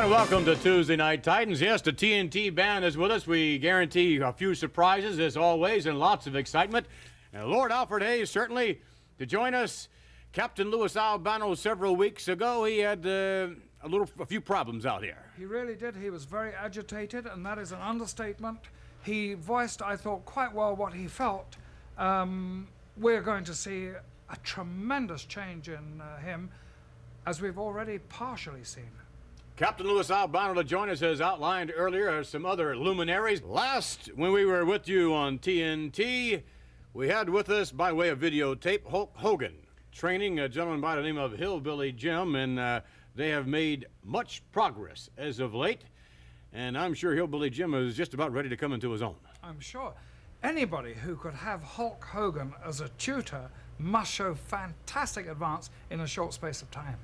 And welcome to Tuesday Night Titans. Yes, the TNT band is with us. We guarantee a few surprises, as always, and lots of excitement. And Lord Alfred Hayes, certainly, to join us. Captain Lou Albano, several weeks ago, he had a few problems out here. He really did. He was very agitated, and that is an understatement. He voiced, I thought, quite well what he felt. We're going to see a tremendous change in him, as we've already partially seen. Captain Louis Albano to join us, as outlined earlier, some other luminaries. Last, when we were with you on TNT, we had with us, by way of videotape, Hulk Hogan, training a gentleman by the name of Hillbilly Jim, and they have made much progress as of late, and I'm sure Hillbilly Jim is just about ready to come into his own. I'm sure. Anybody who could have Hulk Hogan as a tutor must show fantastic advance in a short space of time.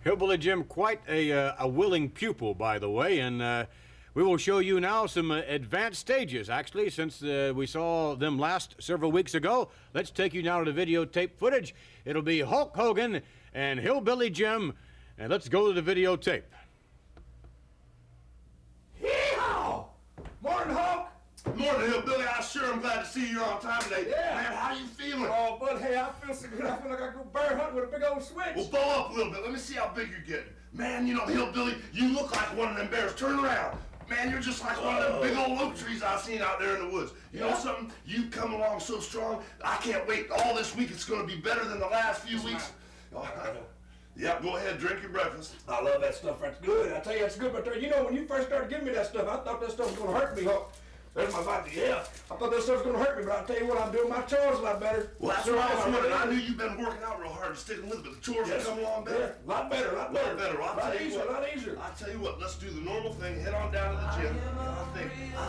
Hillbilly Jim, quite a willing pupil, by the way, and we will show you now some advanced stages, actually, since we saw them last several weeks ago. Let's take you now to the videotape footage. It'll be Hulk Hogan and Hillbilly Jim, and let's go to the videotape. Yeehaw! Morning, Hulk! Morning, Hillbilly. I sure am glad to see you on time today. Yeah. Man, how you feeling? Oh, bud, hey, I feel so good. I feel like I could go bear hunting with a big old switch. Well, bow up a little bit. Let me see how big you're getting. Man, you know, Hillbilly, you look like one of them bears. Turn around. Man, you're just like one of them big old oak trees I've seen out there in the woods. You know something? You come along so strong. I can't wait. All this week it's going to be better than the last few weeks. Yeah, go ahead, drink your breakfast. I love that stuff. That's good. I tell you, that's good. But you know, when you first started giving me that stuff, I thought that stuff was going to hurt me, Hulk. There's my body. Yeah, I thought that stuff was going to hurt me, but I'll tell you what, I'm doing my chores a lot better. Well, that's right. I knew you've been working out real hard and sticking with it, but the chores are coming along better. Yeah, a lot better, a lot better. Well, A lot easier. I'll tell you what, let's do the normal thing. Head on down to the gym. And I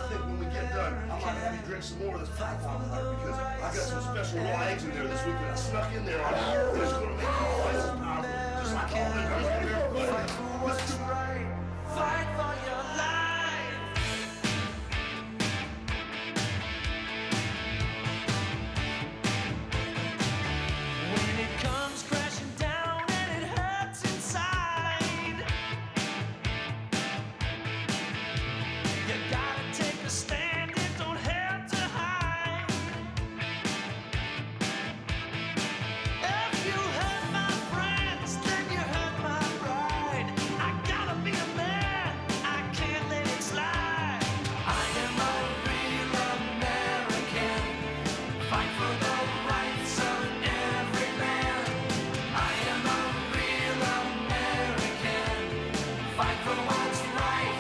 think when we get done, I might have you drink some more of this takeoff water because I got some special raw eggs in there this week that I snuck in there on you. And it's going to make you twice as powerful, just like all the guys in there. Let's do it. Fight for your life. When it comes crashing down and it hurts inside, you gotta take a stand, it don't have to hide. If you hurt my friends, then you hurt my pride. I gotta be a man, I can't let it slide. I am a real American, fight for the rights of every man. I am a real American, fight for what's right,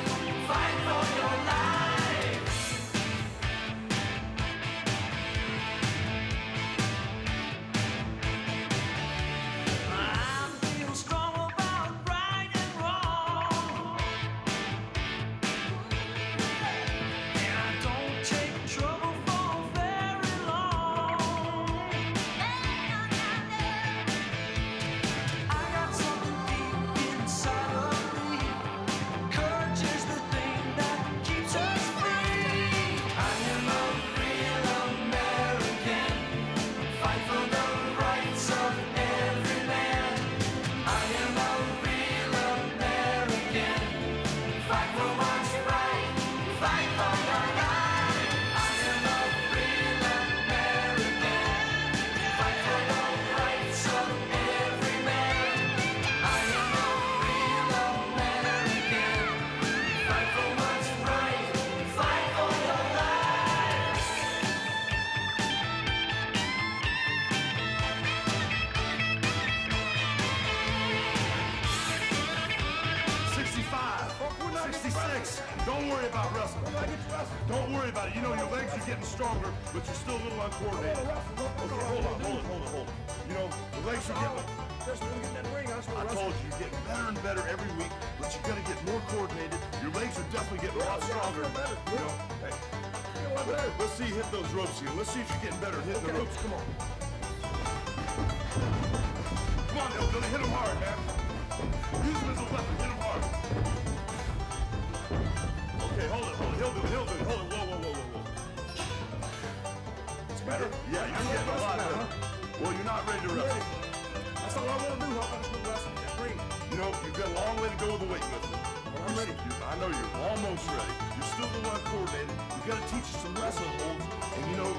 fight for your life. I'm real strong about right and wrong, and I don't take trouble for very long. I got something deep inside of me. Courage is the thing that keeps us free. I am a real American, fight for the rights of every man. I am a real American, fight for what's right, fight for your life. I am a real American, fight for the rights of every man. I am a real American, fight for what's right, fight for your life. 65, 66. Don't worry about wrestling. Don't worry about it. You know, your legs are getting stronger, but you're still a little uncoordinated. Okay, hold on. You know, the legs are getting... I told you, you're getting better and better every week, but you gotta get more coordinated. Your legs are definitely getting a lot stronger. You know, hey, let's see you hit those ropes here. Let's see if you're getting better at hitting the ropes. Come on. Come on, Hillbilly, hit him hard, man. Use him as a weapon, hit him hard. Okay, hold it, Hillbilly, hold it. Whoa. It's better? Yeah, you're getting a lot better. Well, you're not ready to wrestle. That's all I want to do, Hulk. I just want to wrestle. Get free. You know, you've got a long way to go with the weightlifting. I'm ready. moves ready. You're still a little uncoordinated. You gotta teach you some wrestling holds, and you know,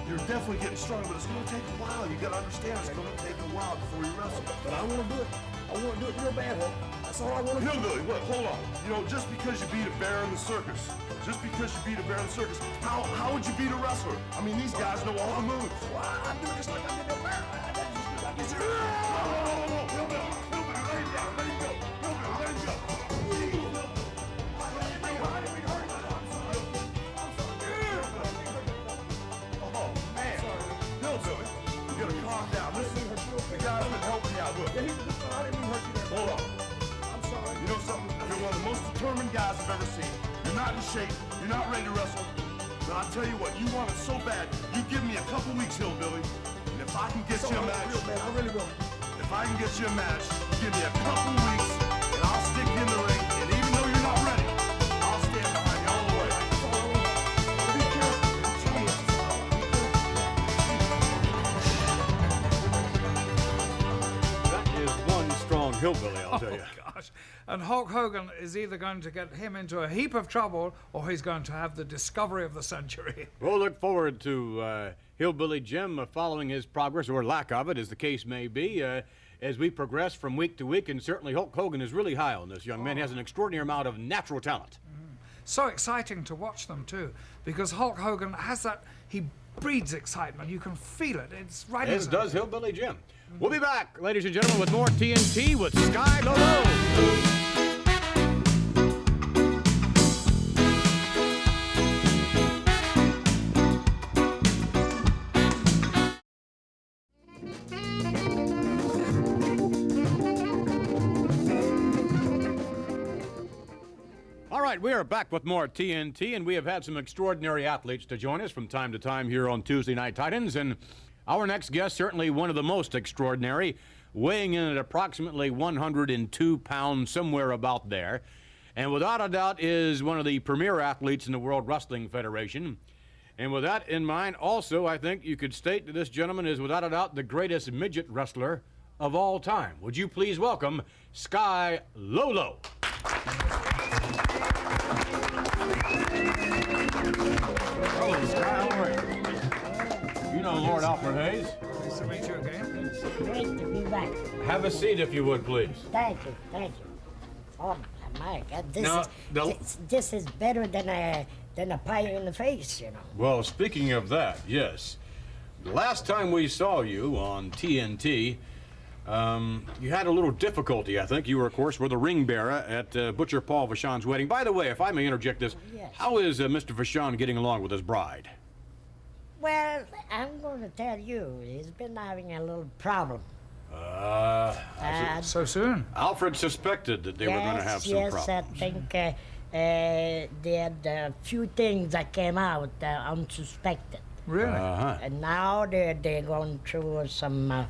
you're definitely getting stronger, but it's gonna take a while. You gotta understand it's gonna take a while before you wrestle. But I want to do it. I want to do it real bad, Hulk. That's all I want to do. Hillbilly, what? Hold on. You know, just because you beat a bear in the circus, how would you beat a wrestler? I mean, these guys know all the moves. Well, I do it just like I did that bear. I just No, Hillbilly, let him go. Hillbilly, let him go. Oh, man. Hillbilly, you gotta calm down. Listen, the guy's been helping you out. Look. I didn't mean to hurt you there. Hold on. I'm sorry. You know something? You're one of the most determined guys I've ever seen. You're not in shape. You're not ready to wrestle. But I'll tell you what, you want it so bad. You give me a couple weeks, Hillbilly. And if I can get you a match, Real bad. I really will. if I can get you a match, give me a couple weeks, and I'll stick you in the ring. And even though you're not ready, I'll stand behind you all the way. That's all I want. Be careful. That is one strong hillbilly, I'll tell you. Oh, gosh. And Hulk Hogan is either going to get him into a heap of trouble or he's going to have the discovery of the century. We'll look forward to Hillbilly Jim following his progress, or lack of it, as the case may be, as we progress from week to week. And certainly Hulk Hogan is really high on this young man. He has an extraordinary amount of natural talent. So exciting to watch them too, because Hulk Hogan has that, he breeds excitement. You can feel it. It's right in As his does Hillbilly Jim. We'll be back, ladies and gentlemen, with more TNT with Sky Low. All right, we are back with more TNT, and we have had some extraordinary athletes to join us from time to time here on Tuesday Night Titans, and our next guest, certainly one of the most extraordinary, weighing in at approximately 102 pounds, somewhere about there, and without a doubt is one of the premier athletes in the World Wrestling Federation. And with that in mind, also, I think you could state that this gentleman is without a doubt the greatest midget wrestler of all time. Would you please welcome Sky Low. Hello, Sky. How are you? You know Lord Alfred Hayes. Nice to meet you again. Great to be back. Have a seat if you would, please. Thank you. Oh my God, Now, this is better than a pie in the face, you know. Well, speaking of that, yes. The last time we saw you on TNT, you had a little difficulty, I think. You were, of course, were the ring bearer at Butcher Paul Vachon's wedding. By the way, if I may interject this, Yes. how is Mr. Vachon getting along with his bride? Well, I'm going to tell you, he's been having a little problem. So soon. Alfred suspected that they were going to have some yes, problems. I think they had a few things that came out unsuspected. Really? And now they're going through some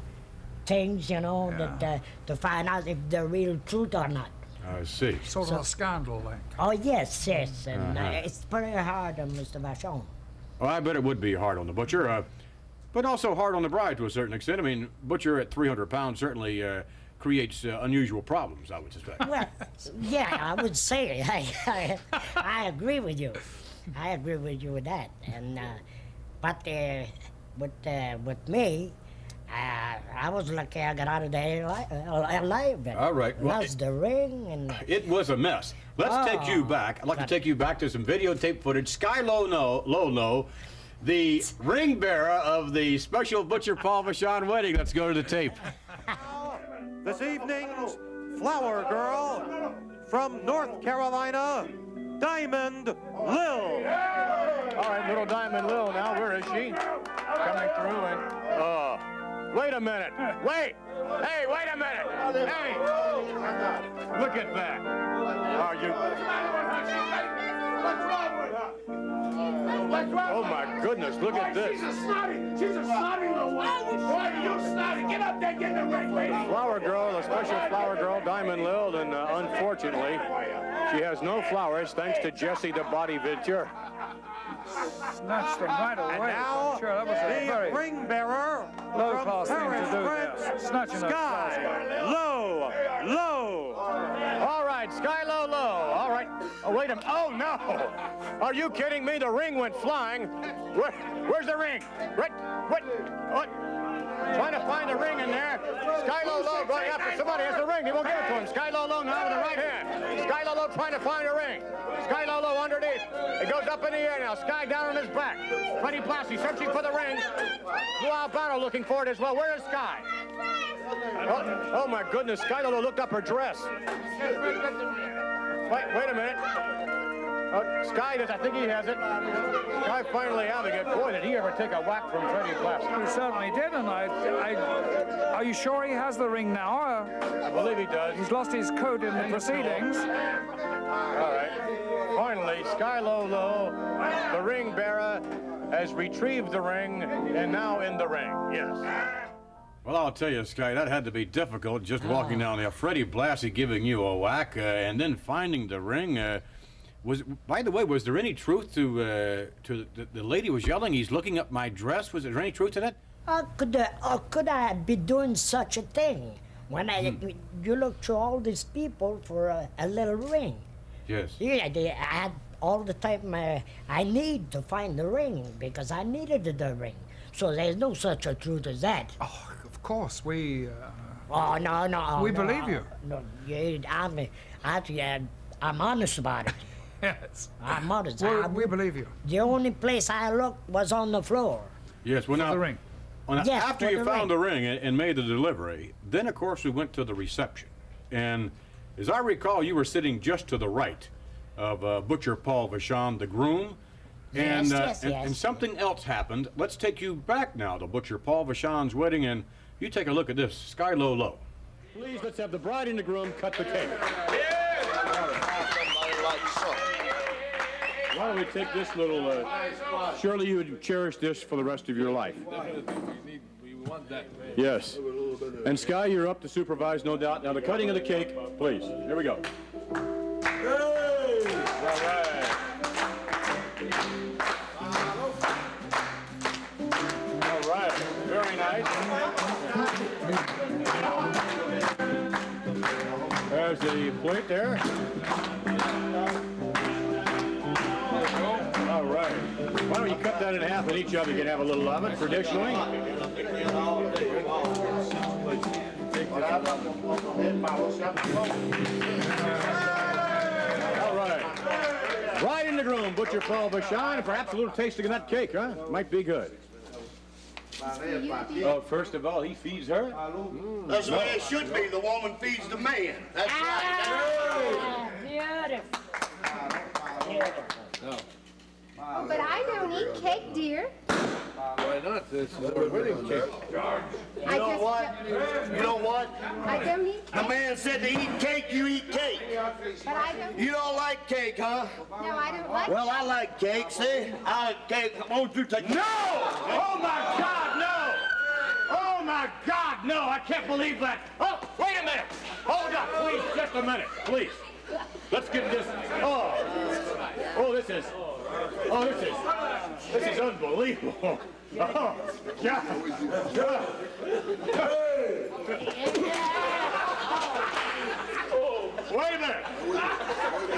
things, you know, that to find out if they're real truth or not. I see. Sort of a scandal, like. Oh, yes, and it's pretty hard on Mr. Vachon. Well, I bet it would be hard on the Butcher, but also hard on the bride to a certain extent. I mean, Butcher at 300 pounds certainly creates unusual problems, I would suspect. Well, yeah, I would say I agree with you. I agree with you with that. And but with me, I was lucky I got out of there alive. All right. Well, lost the ring and. it was a mess. Let's take you back. I'd like to take you back to some videotape footage. Sky Low, the ring bearer of the special Butcher Paul Vachon wedding. Let's go to the tape. This evening's flower girl from North Carolina, Diamond Lil. All right, little Diamond Lil now. Where is she? Coming through and... wait a minute. Wait. Hey, wait a minute. Hey. Look at that. Are you... Oh, my goodness. Look at this. She's a snotty little one. Boy, you snotty. Get up there, get in the ring, lady. Flower girl, a special flower girl, Diamond Lil, and unfortunately, she has no flowers thanks to Jesse the Body Venture. Snatched them right away. And now, Sure, that was a the very ring bearer low-class from thing to Paris, do there. France, Snatching those flowers. Sky Low. All right, Sky Low. All right. Oh, wait a minute. Oh, no. Are you kidding me? The ring went flying. Where's the ring? What? Trying to find the ring in there. Sky Low going after somebody has the ring. He won't give it to him. Sky Low now with the right hand. Sky Low trying to find a ring. Sky Low underneath. It goes up in the air now. Sky down on his back. Freddie Blassie searching for the ring. Lou Albano looking for it as well. Where is Sky? Oh my goodness. Sky Low looked up her dress. Wait a minute. Sky does. I think he has it. Sky finally having it. Boy, did he ever take a whack from Freddie Blassie. He certainly did, and are you sure he has the ring now? I believe he does. He's lost his coat in the proceedings. All right. Finally, Sky Low, the ring bearer, has retrieved the ring and now in the ring. Yes. Well, I'll tell you, Sky, that had to be difficult just walking down there. Freddie Blassie giving you a whack and then finding the ring. By the way, was there any truth to the lady was yelling, he's looking up my dress? Was there any truth to that? How could I be doing such a thing when you look through all these people for a little ring? Yes. Yeah, I had all the time I need to find the ring because I needed the ring. So there's no such a truth as that. Oh, of course, we... Oh, no. We believe you. No, I'm honest about it. Yes. I'm honest. We believe you. The only place I looked was on the floor. Yes, well, now... the ring. Well, Yes, after for you the found ring. the ring and made the delivery, then, of course, we went to the reception. And as I recall, you were sitting just to the right of Butcher Paul Vachon, the groom. And, Yes. and something else happened. Let's take you back now to Butcher Paul Vachon's wedding, and you take a look at this. Sky Low. Please, let's have the bride and the groom cut the cake. Why don't we take this little, surely you would cherish this for the rest of your life. We want that. Yes. And Sky, you're up to supervise, no doubt. Now, the cutting of the cake, please. Here we go. Hey! All right. All right. Very nice. There's the plate there. All right. Why don't you cut that in half and each of you can have a little of it, traditionally? All right. Right in the groom, Butcher Paul Vachon, and perhaps a little tasting of that cake, huh? Might be good. Oh, first of all, he feeds her? That's the way it should be. The woman feeds the man. That's right. Beautiful. Oh, but I don't eat cake, dear. Why not? This is our wedding cake. You know what? You know what? I don't eat The cake. man said to eat cake, you eat cake. But I don't. You don't like cake, huh? No, I don't like. Well, I like cake, see? I like cake. Won't you take... No! Oh, my God, no! Oh, my God, no! I can't believe that. Oh, wait a minute. Hold up, please, just a minute, please. Let's get this. This is unbelievable. Oh, God. Oh, wait a minute.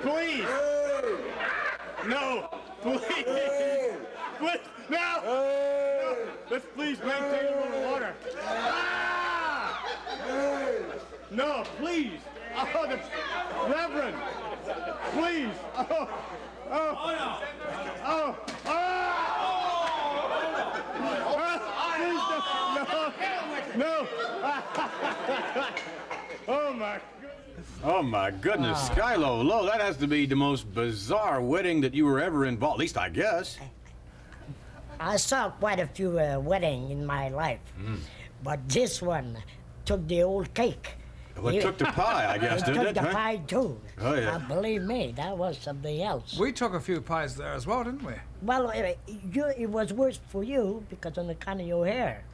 Please. No, please. Please, no. Let's please maintain a little order. No, please. Oh, the Reverend. Please. No. Oh my goodness, Sky Low, that has to be the most bizarre wedding that you were ever involved, at least I guess. I saw quite a few weddings in my life, but this one took the old cake. Well, it took the pie, I guess, didn't it? Took the pie too. Oh, yeah. Believe me, that was something else. We took a few pies there as well, didn't we? Well, it was worse for you because on account of your hair.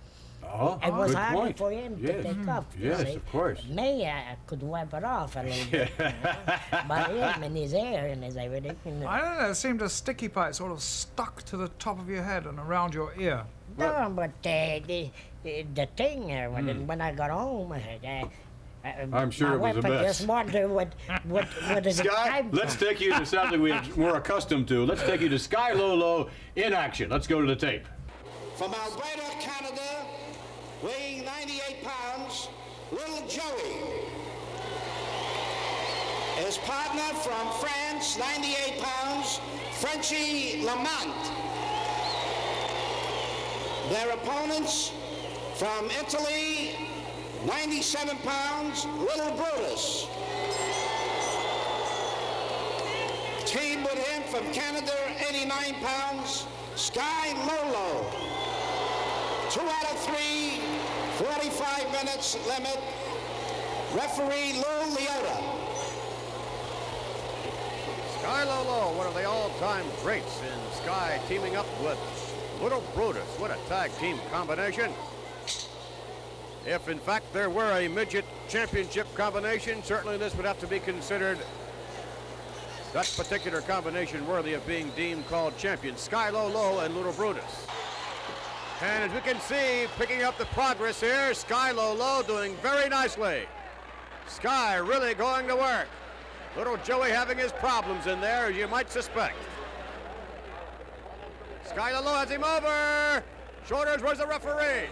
Oh, It was good harder point. for him to take off. you Yes, see. of course. Me, I could wipe it off a little bit. But him and his hair and his everything. I don't know, it seemed a sticky pie. It sort of stuck to the top of your head and around your ear. No, but the thing when I got home, I'm sure my it was wife a mess. just wondered what is it Sky, time let's for? take you to something we're accustomed to. Let's take you to Sky Lolo in action. Let's go to the tape. From Alberta, Canada, weighing 98 pounds, Little Joey. His partner from France, 98 pounds, Frenchie Lamont. Their opponents from Italy, 97 pounds, Little Brutus. Team with him from Canada, 89 pounds, Sky Lolo. 2 out of 3, 45 minutes limit. Referee Lou Albano. Sky Lolo, one of the all-time greats in Sky, teaming up with Little Brutus. What a tag team combination. If, in fact, there were a midget championship combination, certainly this would have to be considered that particular combination worthy of being deemed called champions. Sky Lolo and Little Brutus. And as we can see, picking up the progress here, Sky Lolo doing very nicely. Sky really going to work. Little Joey having his problems in there, as you might suspect. Sky Lolo has him over. Shoulders, where's the referee?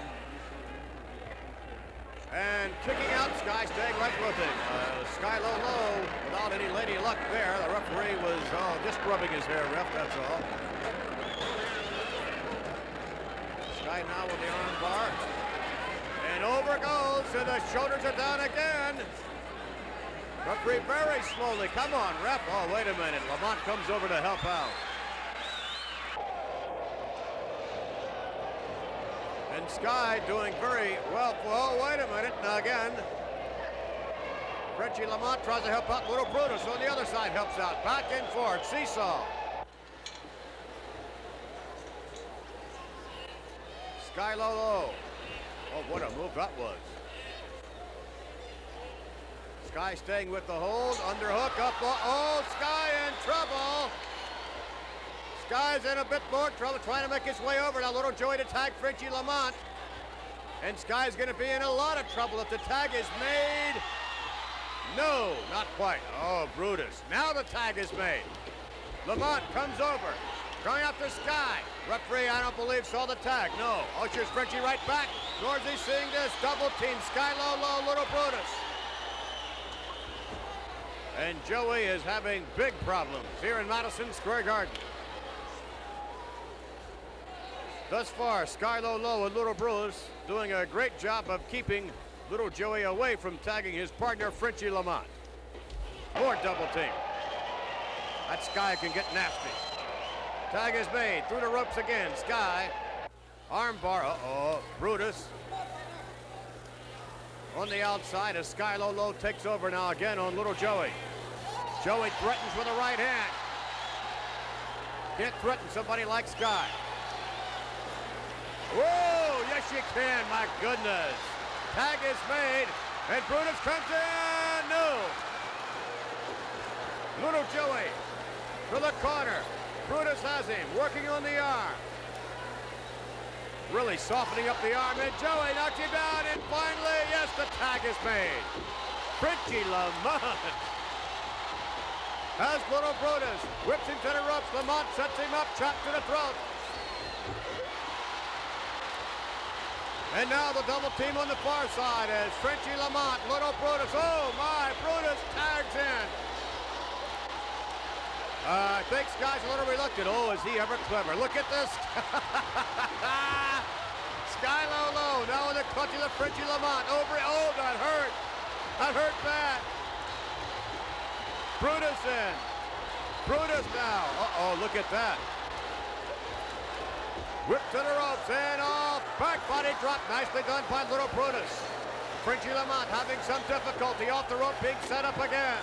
And kicking out, Sky staying right with him. Sky Lolo, without any lady luck there. The referee was just rubbing his hair, ref, that's all. Sky now with the arm bar. And over goes, and the shoulders are down again. Referee very slowly. Come on, ref. Oh, wait a minute. Lamont comes over to help out. And Sky doing very well. Oh, wait a minute. Now again, Frenchie Lamont tries to help out. Little Brutus on the other side helps out. Back and forth. Seesaw. Sky Lolo. Oh, what a move that was. Sky staying with the hold. Underhook up. Oh, Sky in trouble. Sky's in a bit more trouble, trying to make his way over. Now Little Joey to tag Frenchie Lamont. And Sky's going to be in a lot of trouble if the tag is made. No, not quite. Oh, Brutus. Now the tag is made. Lamont comes over, going after Sky. Referee, I don't believe, saw the tag. No. Ushers Frenchie right back. Nor is he seeing this. Double team. Sky Lolo, Little Brutus. And Joey is having big problems here in Madison Square Garden. Thus far, Sky Lolo and Little Brutus doing a great job of keeping Little Joey away from tagging his partner, Frenchie Lamont. More double team. That Sky can get nasty. Tag is made. Through the ropes again. Sky. Armbar. Uh-oh. Brutus. On the outside as Sky Lolo takes over now again on Little Joey. Joey threatens with a right hand. Can't threaten somebody like Sky. Whoa, yes you can, my goodness. Tag is made, and Brutus comes in, no. Little Joey to the corner. Brutus has him, working on the arm. Really softening up the arm, and Joey knocks him down, and finally, yes, the tag is made. Frenchie Lamont has Little Brutus, whips him to the ropes. Lamont sets him up, chop to the throat. And now the double team on the far side as Frenchie Lamont, Little Brutus. Oh my, Brutus tags in. I think Sky's a little reluctant. Oh, is he ever clever? Look at this. Sky Lolo now in the clutches of Frenchie Lamont. Over, oh, that hurt. That hurt bad. Brutus in. Brutus now. Uh-oh, look at that. Whip to the ropes and off. Back body drop. Nicely done by Little Brutus. Frenchie Lamont having some difficulty off the rope, being set up again.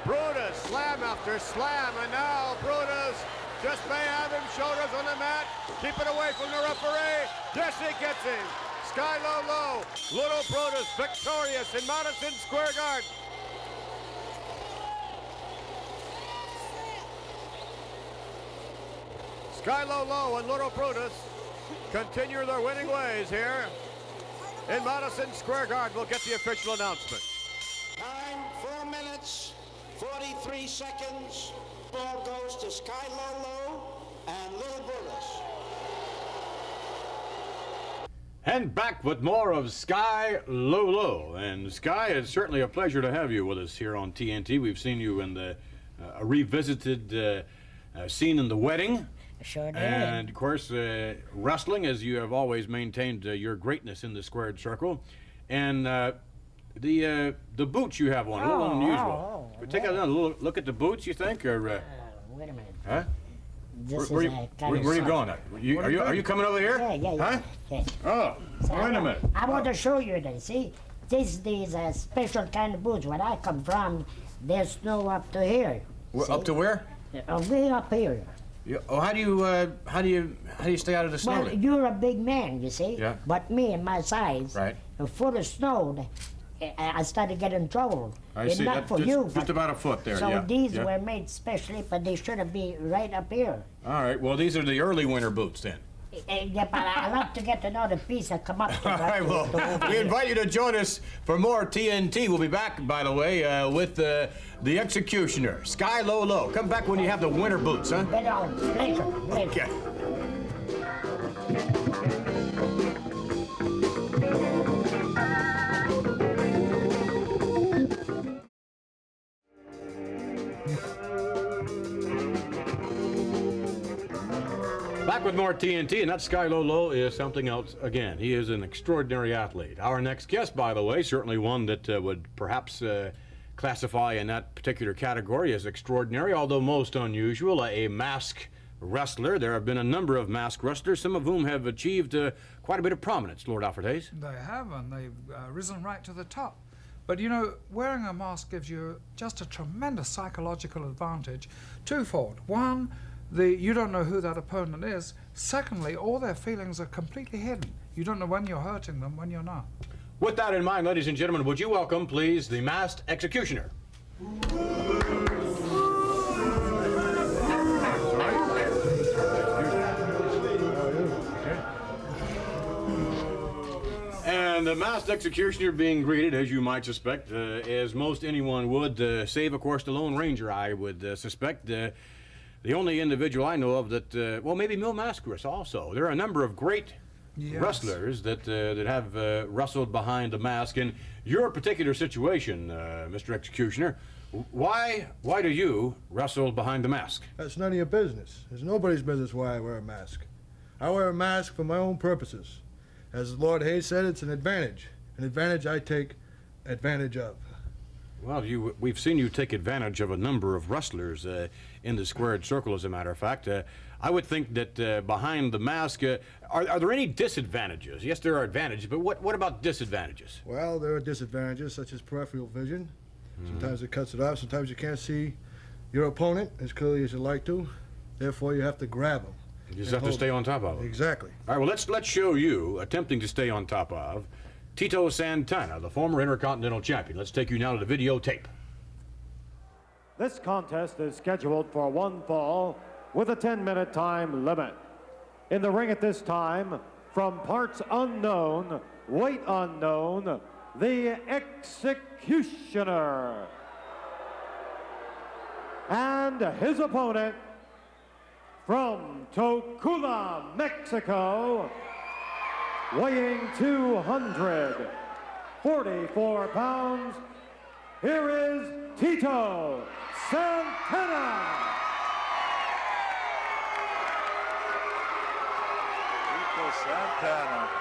Brutus, slam after slam, and now Brutus just may have him shoulders on the mat. Keep it away from the referee. Yes, he gets him. Sky Lolo, Little Brutus victorious in Madison Square Garden. Sky Low and Little Brutus continue their winning ways here in Madison Square Garden. We'll get the official announcement. Time 4 minutes, 43 seconds. Ball goes to Sky Low and Little Brutus. And back with more of Sky Low. And Sky, it's certainly a pleasure to have you with us here on TNT. We've seen you in the revisited scene in The Wedding. Sure did. And, of course, wrestling, as you have always maintained your greatness in the squared circle. And the boots you have on, a little unusual. Take a little look at the boots, you think? Or, wait a minute. huh? Where are you going? Are you coming over here? Yeah. Huh? Oh, wait a minute. I want to show you this. See, these special kind of boots. Where I come from, there's snow up to here. Up to where? Way up here. How do you stay out of the snow? Well, you're a big man, you see. Yeah. But me and my size, right, full of snow, I started getting trouble. I see. Not for you. Just about a foot there. So these were made specially, but they should be right up here. All right. Well, these are the early winter boots then. Yeah, but I love to get another piece and come up to All right, well, we invite you to join us for more TNT. We'll be back, by the way, with the Executioner, Sky Low. Come back when you have the winter boots, huh? Later. Okay. Back with more TNT, and that Sky Low is something else again. He is an extraordinary athlete. Our next guest, by the way, certainly one that would perhaps classify in that particular category as extraordinary, although most unusual, a mask wrestler. There have been a number of mask wrestlers, some of whom have achieved quite a bit of prominence, Lord Alfred Hayes. They have, and they've risen right to the top. But you know, wearing a mask gives you just a tremendous psychological advantage. Twofold. One, you don't know who that opponent is. Secondly, all their feelings are completely hidden. You don't know when you're hurting them, when you're not. With that in mind, ladies and gentlemen, would you welcome, please, the Masked Executioner. And the Masked Executioner being greeted, as you might suspect, as most anyone would, save, of course, the Lone Ranger, I would suspect. The only individual I know of that, well, maybe Mil Mascaris also. There are a number of great wrestlers that have wrestled behind the mask. In your particular situation, Mr. Executioner, why do you wrestle behind the mask? That's none of your business. It's nobody's business why I wear a mask. I wear a mask for my own purposes. As Lord Hayes said, it's an advantage. An advantage I take advantage of. Well, we've seen you take advantage of a number of wrestlers in the squared circle, as a matter of fact. I would think that behind the mask, are there any disadvantages? Yes, there are advantages, but what about disadvantages? Well, there are disadvantages such as peripheral vision. Sometimes it cuts it off. Sometimes you can't see your opponent as clearly as you like to. Therefore, you have to grab them. You just have to stay on top of it. Exactly. All right, well, let's show you attempting to stay on top of Tito Santana, the former Intercontinental Champion. Let's take you now to the videotape. This contest is scheduled for one fall with a 10-minute time limit. In the ring at this time, from parts unknown, weight unknown, the Executioner. And his opponent, from Tocula, Mexico, weighing 244 pounds, here is Tito Santana. Tito Santana.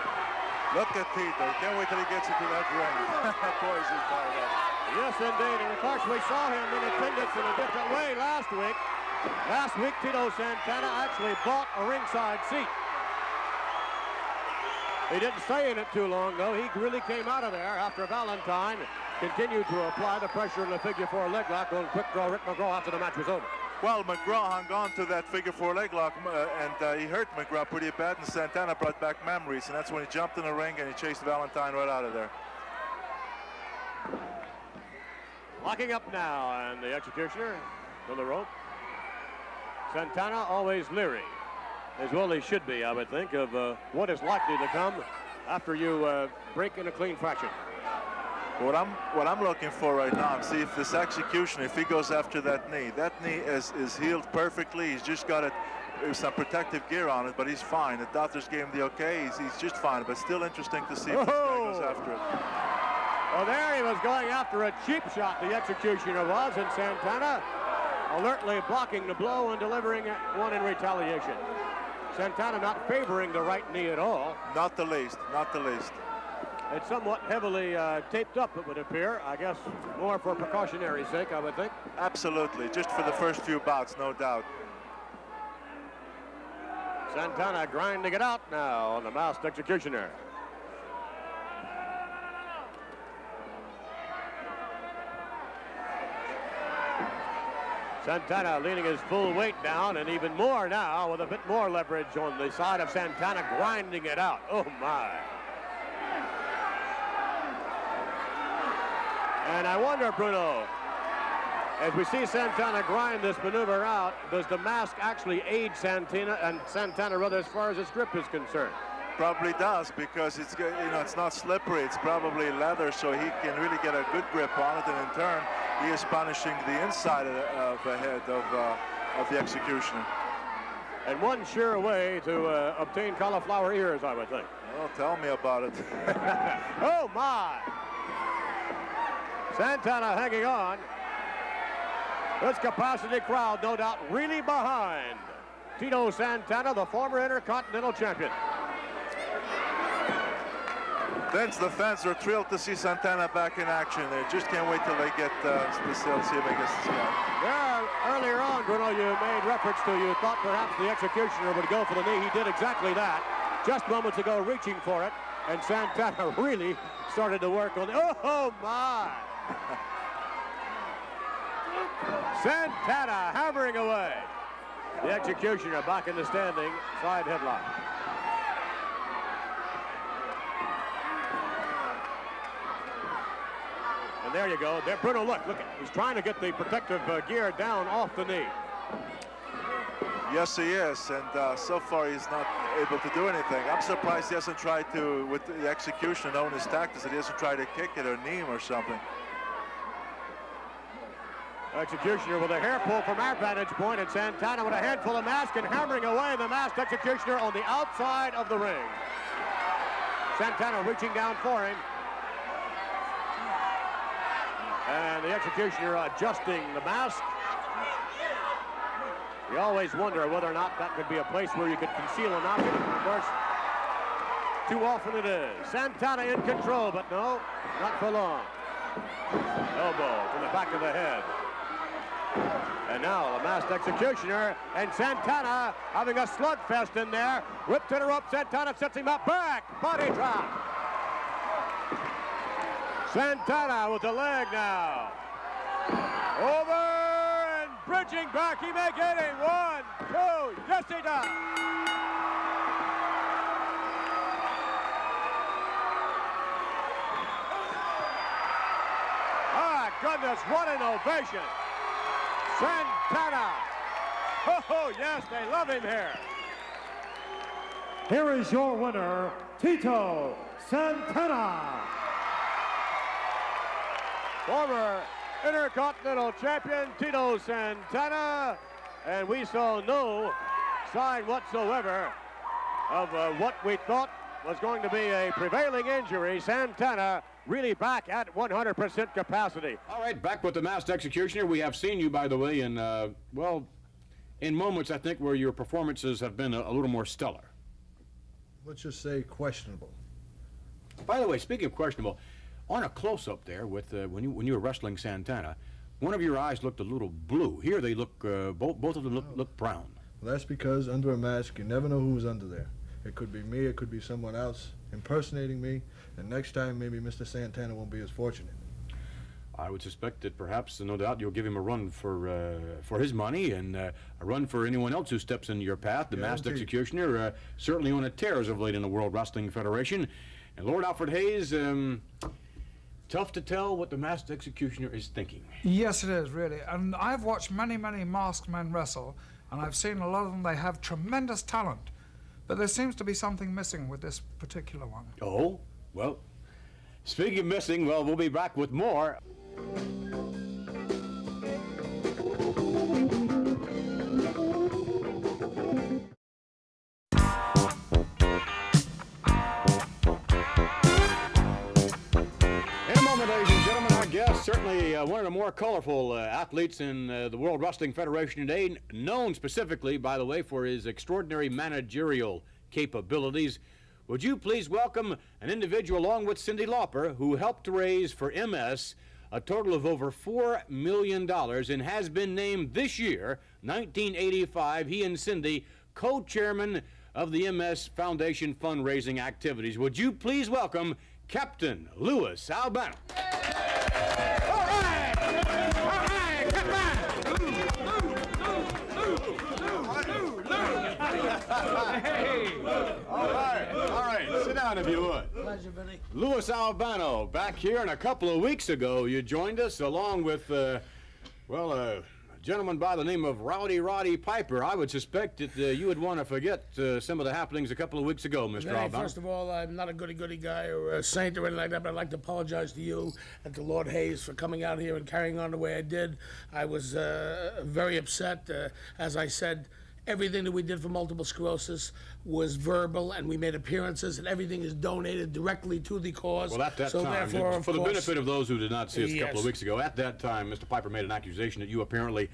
Look at Tito. Can't wait till he gets into that ring. Boy, is he fired up. Yes, indeed. And of course, we saw him in attendance in a different way last week. Last week, Tito Santana actually bought a ringside seat. He didn't stay in it too long, though. He really came out of there after Valentine continued to apply the pressure in the figure-4 leg lock on quick draw Rick McGraw after the match was over. Well, McGraw hung on to that figure-4 leg lock, and he hurt McGraw pretty bad, and Santana brought back memories, and that's when he jumped in the ring and he chased Valentine right out of there. Locking up now, and the Executioner to the rope. Santana always leery. as well he should be, I would think, of what is likely to come after you break in a clean fraction. What I'm looking for right now, see if this execution, if he goes after that knee is healed perfectly. He's just got some protective gear on it, but he's fine. The doctors gave him the okay. He's just fine, but still interesting to see if this guy goes after it. Well, there he was going after a cheap shot, the executioner was, and Santana alertly blocking the blow and delivering one in retaliation. Santana not favoring the right knee at all. Not the least, not the least. It's somewhat heavily taped up, it would appear. I guess more for precautionary sake, I would think. Absolutely, just for the first few bouts, no doubt. Santana grinding it out now on the masked executioner. Santana leaning his full weight down, and even more now with a bit more leverage on the side of Santana, grinding it out. Oh my. And I wonder, Bruno, as we see Santana grind this maneuver out, does the mask actually aid Santana rather as far as his grip is concerned? Probably does, because it's, you know, it's not slippery, it's probably leather, so he can really get a good grip on it, and in turn he is punishing the inside of the head of the executioner. And one sure way to obtain cauliflower ears, I would think. Well, tell me about it. Oh my! Santana hanging on. This capacity crowd, no doubt, really behind Tito Santana, the former Intercontinental Champion. The fans are thrilled to see Santana back in action. They just can't wait till they get the see him against the sky. There, earlier on, Bruno, you made reference to, you thought perhaps the executioner would go for the knee. He did exactly that. Just moments ago, reaching for it, and Santana really started to work on the, oh my! Santana hammering away. The executioner back in the standing, side headlock. And there you go. There, Bruno, look, he's trying to get the protective gear down off the knee. Yes, he is, and so far he's not able to do anything. I'm surprised he hasn't tried to, with the execution, knowing his tactics, that he hasn't tried to kick it or knee him or something. Executioner with a hair pull from our vantage point, and Santana with a handful of mask and hammering away the masked executioner on the outside of the ring. Santana reaching down for him. And the executioner adjusting the mask. You always wonder whether or not that could be a place where you could conceal an object. Of course, too often it is. Santana in control, but no, not for long. Elbow to the back of the head. And now the masked executioner, and Santana having a slugfest in there. Whipped to the rope, Santana sets him up, back, body drop. Santana with the leg now. Over and bridging back, he may get it. 1, 2, yes he does. Ah, goodness, what an ovation. Santana. Oh, yes, they love him here. Here is your winner, Tito Santana. Former Intercontinental Champion Tito Santana, and we saw no sign whatsoever of what we thought was going to be a prevailing injury. Santana really back at 100% capacity. All right, back with the masked executioner. We have seen you, by the way, in, well, in moments, I think, where your performances have been a little more stellar. Let's just say questionable. By the way, speaking of questionable, on a close-up there with when you were wrestling Santana, one of your eyes looked a little blue. Here they look, both of them look brown. Well, that's because under a mask, you never know who's under there. It could be me, it could be someone else impersonating me, and next time maybe Mr. Santana won't be as fortunate. I would suspect that perhaps, no doubt, you'll give him a run for his money and a run for anyone else who steps into your path. The masked executioner, certainly on a tear as of late in the World Wrestling Federation. And Lord Alfred Hayes, tough to tell what the masked executioner is thinking. Yes, it is, really. And I've watched many, many masked men wrestle, and I've seen a lot of them. They have tremendous talent, but there seems to be something missing with this particular one. Oh, well, speaking of missing, well, we'll be back with more. In a moment, ladies and gentlemen, our guest, certainly one of the more colorful athletes in the World Wrestling Federation today, known specifically, by the way, for his extraordinary managerial capabilities. Would you please welcome an individual along with Cyndi Lauper who helped to raise for MS a total of over $4 million and has been named this year, 1985, he and Cyndi, co-chairman of the MS Foundation fundraising activities. Would you please welcome Captain Lou Albano. All right! All right! Come on! Hey! All right. Sit down if you would. Pleasure, Billy. Lou Albano, back here, and a couple of weeks ago you joined us along with, a gentleman by the name of Roddy Piper. I would suspect that you would want to forget some of the happenings a couple of weeks ago, Mr. Albano. First of all, I'm not a goody-goody guy or a saint or anything like that, but I'd like to apologize to you and to Lord Hayes for coming out here and carrying on the way I did. I was very upset. As I said, everything that we did for multiple sclerosis was verbal, and we made appearances, and everything is donated directly to the cause. Well, at that so time, therefore, for the benefit of those who did not see us a couple Yes. of weeks ago, at that time, Mr. Piper made an accusation that you apparently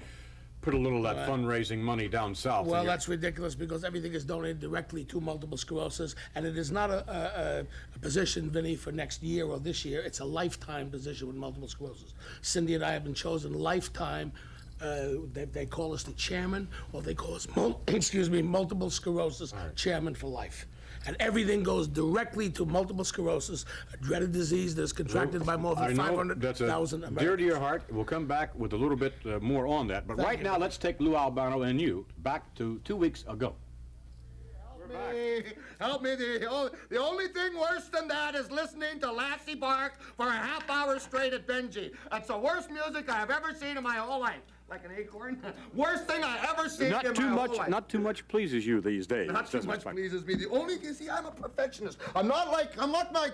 put a little of that fundraising money down south. Well, that's ridiculous because everything is donated directly to multiple sclerosis, and it is not a position, Vinny, for next year or this year. It's a lifetime position with multiple sclerosis. Cyndi and I have been chosen lifetime. They call us the chairman, or they call us, multiple sclerosis chairman for life. And everything goes directly to multiple sclerosis, a dreaded disease that is contracted by more than 500,000 Americans. Dear to your heart. We'll come back with a little bit more on that. But right now, let's take Lou Albano and you back to 2 weeks ago. Help me. The only thing worse than that is listening to Lassie bark for a half hour straight at Benji. That's the worst music I have ever seen in my whole life. Like an acorn. Worst thing I ever seen in my whole life. Not too much pleases you these days. Not too much pleases me. The only thing, see, I'm a perfectionist. I'm not like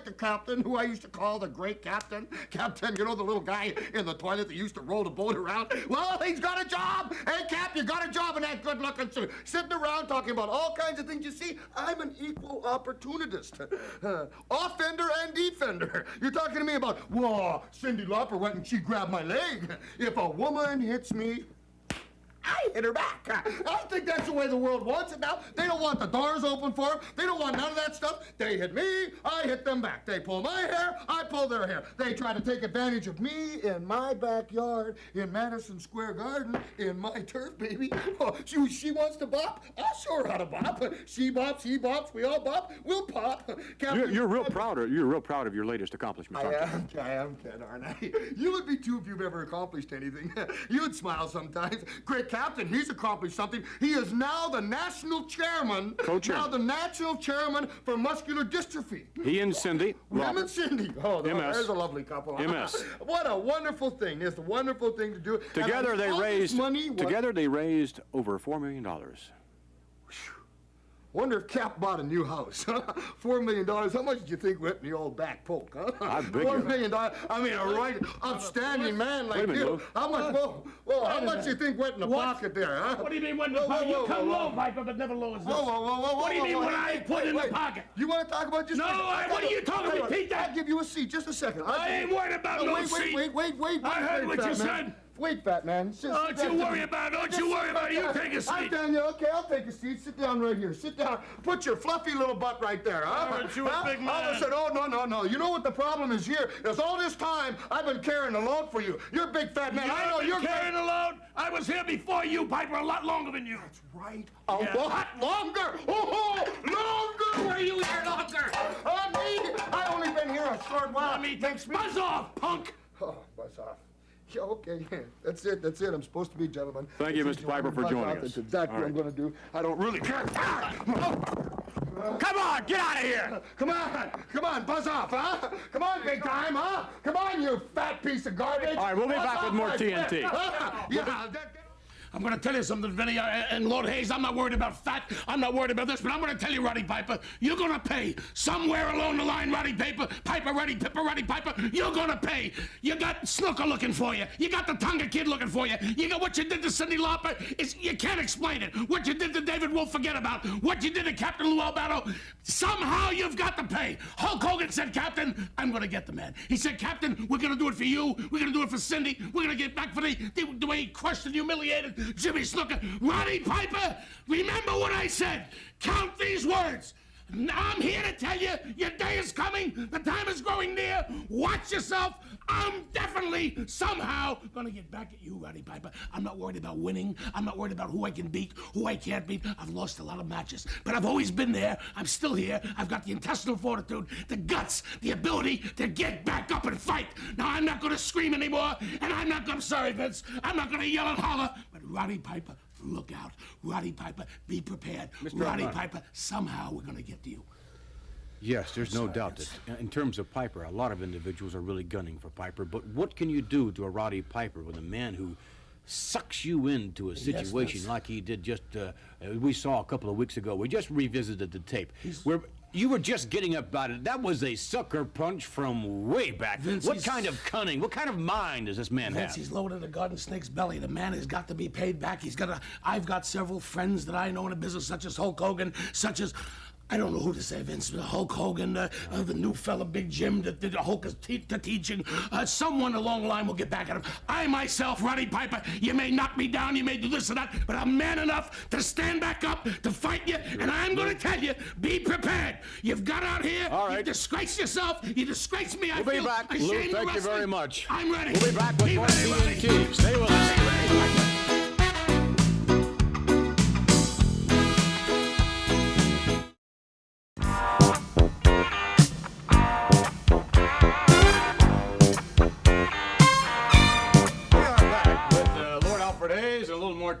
the captain who I used to call the great captain. Captain, you know, the little guy in the toilet that used to roll the boat around? Well, he's got a job. Hey, Cap, you got a job in that good-looking suit. Sitting around talking about all kinds of things. You see, I'm an equal opportunist. Offender and defender. You're talking to me about, whoa, Cyndi Lauper went and she grabbed my leg. If a woman hits me, I hit her back. I think that's the way the world wants it now. They don't want the doors open for them. They don't want none of that stuff. They hit me, I hit them back. They pull my hair, I pull their hair. They try to take advantage of me in my backyard, in Madison Square Garden, in my turf, baby. Oh, she wants to bop, I'll show her how to bop. She bops, he bops, we all bop, we'll pop. You're real proud of your latest accomplishment. I am, Ken, aren't I? You would be too if you've ever accomplished anything. You'd smile sometimes. Great captain, he's accomplished something. He is now the national chairman. Co-chairman. Now the national chairman for muscular dystrophy. He and Cyndi. Him and Cyndi. Oh, MS. there's a lovely couple. MS. What a wonderful thing. It's a wonderful thing to do. Together they raised over $4 million. Wonder if Cap bought a new house. $4 million. How much did you think went in the old back poke, huh? $4 million. I mean, a right upstanding man like you. How much? Whoa! How much do you think went in the pocket there, huh? What do you mean went in the pocket? You come low, Piper, but never low as this. Whoa! What do you mean what I put in the pocket? You want to talk about just? No, what are you talking about? Repeat that. I'll give you a seat. Just a second. I ain't worried about no seat. Wait. I heard what you said. Wait, fat man. Don't you worry about it. You take a seat. I'm down here. Okay, I'll take a seat. Sit down right here. Sit down. Put your fluffy little butt right there, huh? Aren't you a big man? I said, no. You know what the problem is here? Is all this time I've been carrying a load for you. You're a big fat man. I know you're carrying a load. I was here before you, Piper, a lot longer than you. That's right. A lot longer. Longer. Were you here longer? Me? I only been here a short while. Let me buzz off, punk. Oh, buzz off. Yeah, okay, that's it. I'm supposed to be a gentleman. Thank you, Mr. Piper, for joining us. That's exactly what I'm going to do. I don't really care. Come on, get out of here! Come on, buzz off, huh? Come on, big time, huh? Come on, you fat piece of garbage. All right, we'll be back with more TNT. I'm going to tell you something, Vinny, and Lord Hayes, I'm not worried about fat. I'm not worried about this, but I'm going to tell you, Roddy Piper, you're going to pay. Somewhere along the line, Roddy Piper, Roddy Piper, you're going to pay. You got Snooker looking for you. You got the Tonga Kid looking for you. You got what you did to Cyndi Lauper. You can't explain it. What you did to David Wolf, forget about. What you did to Captain Lou Albano, somehow you've got to pay. Hulk Hogan said, Captain, I'm going to get the man. He said, Captain, we're going to do it for you. We're going to do it for Cindy. We're going to get back for the way he crushed and humiliated Jimmy Snooker. Roddy Piper, remember what I said. Count these words. I'm here to tell you, your day is coming. The time is growing near. Watch yourself. I'm definitely, somehow, going to get back at you, Roddy Piper. I'm not worried about winning. I'm not worried about who I can beat, who I can't beat. I've lost a lot of matches, but I've always been there. I'm still here. I've got the intestinal fortitude, the guts, the ability to get back up and fight. Now, I'm not going to scream anymore, and I'm not going to, sorry, Vince, I'm not going to yell and holler, but Roddy Piper, look out. Roddy Piper, be prepared. Roddy Piper, somehow we're going to get to you. Yes, there's no doubt that in terms of Piper, a lot of individuals are really gunning for Piper, but what can you do to a Roddy Piper with a man who sucks you into a situation like he did just, we saw a couple of weeks ago. We just revisited the tape. Where you were just getting up about it. That was a sucker punch from way back. Vince, what kind of cunning, what kind of mind does this man Vince, have? he's loaded a garden snake's belly. The man has got to be paid back. I've got several friends that I know in the business, such as Hulk Hogan, such as, I don't know who to say, Vince, Hulk Hogan, the new fella, Big Jim, the Hulk is teaching. Someone along the line will get back at him. I myself, Roddy Piper, you may knock me down, you may do this or that, but I'm man enough to stand back up, to fight you, and I'm going to tell you, be prepared. You've got out here, you disgrace yourself, you disgrace me, I feel back. ashamed Lou, of thank you wrestling. very much. I'm ready. We'll be back with more TNT. Stay with us.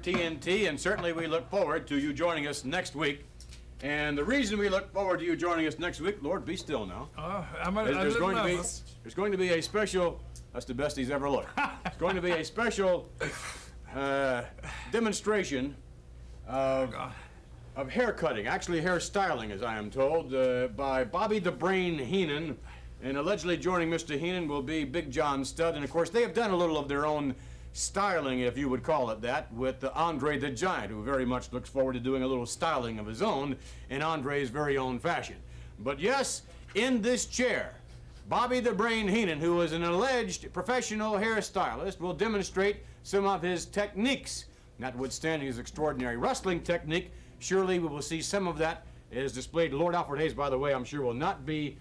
TNT, and certainly we look forward to you joining us next week. And the reason we look forward to you joining us next week, Lord, be still now. There's going to be a special. That's the best he's ever looked. It's going to be a special demonstration of hair cutting, actually hair styling, as I am told, by Bobby the Brain Heenan. And allegedly joining Mr. Heenan will be Big John Studd, and of course they have done a little of their own styling, if you would call it that, with Andre the Giant, who very much looks forward to doing a little styling of his own in Andre's very own fashion. But yes, in this chair, Bobby the Brain Heenan, who is an alleged professional hairstylist, will demonstrate some of his techniques. Notwithstanding his extraordinary wrestling technique, surely we will see some of that as displayed. Lord Alfred Hayes, by the way, I'm sure will not be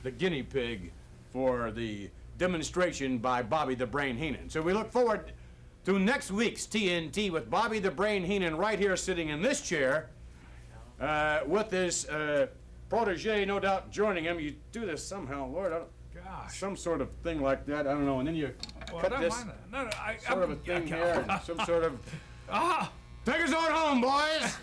the guinea pig for the demonstration by Bobby the Brain Heenan. So we look forward to next week's TNT with Bobby the Brain Heenan right here sitting in this chair with his protege, no doubt, joining him. You do this somehow, Lord. Some sort of thing like that. I don't know. And then you cut this sort of a thing here, and some sort of... Take us on home, boys!